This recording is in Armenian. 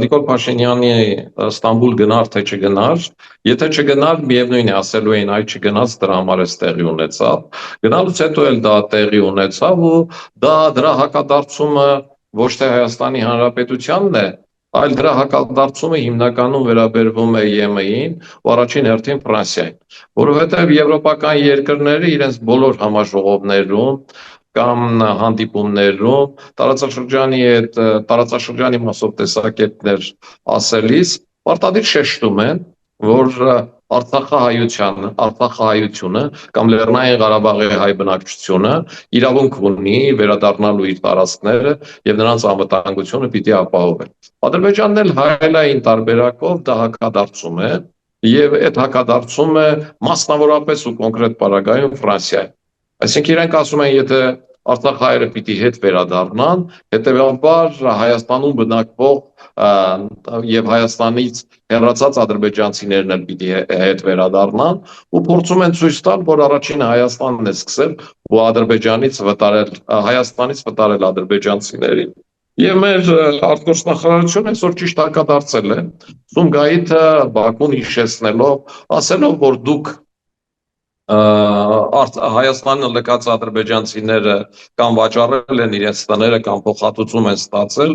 Նիկոլ Փաշինյանի Ստամբուլ գնար, թե չգնար, եթե չգնար, միևնույն է, ասելու էին, այ չգնաց, դրա համար էս տեղի ունեցավ, գնալուց հետո էլ դա տեղի ունեցավ ու դրա հակադարձումը ոչ թե Հայաստանի Հանրապետությանն է, այլ դրա հակադարձումը հիմնականում վերաբերվում է ԵՄ-ին ու առաջին հերթին Ֆրանսիային, որովհետև եվրոպական երկրները իրենց բոլոր համաժողովներում կամ հանդիպումներում տարածաշրջանի մասով տեսակետներ ասելիս պարտադիր շեշտում են, որ Արցախահայությունը կամ Լեռնային Ղարաբաղի հայ բնակչությունը իրավունք ունի վերադառնալու իր տարածքները եւ նրանց անվտանգությունը պիտի ապահովել։ Ադրբեջանն էլ հայելային տարբերակով դա հակադարձում է եւ այդ հակադարձումը մասնավորապես ու կոնկրետ պարագայում Ֆրանսիայի։ Այսինքն իրենք ասում են, եթե Արցախահայերը պիտի հետ վերադառնան, հետեւաբար Հայաստանում բնակվող եւ Հայաստանից հեռացած ադրբեջանցիներն էլ պիտի հետ վերադառնան ու փորձում են ցույց տալ, որ առաջինը Հայաստանն է սկսել ու Հայաստանից վտարել ադրբեջանցիներին։ Եվ մեր արտգործնախարարությունը այսօր ճիշտ հակադարձել է Սումգայիթը Բաքուն հիշեցնելով, ասելով, որ դուք Հայաստանը լքած ադրբեջանցիները կամ վաճառել են իրենց տները կամ փոխհատուցում են ստացել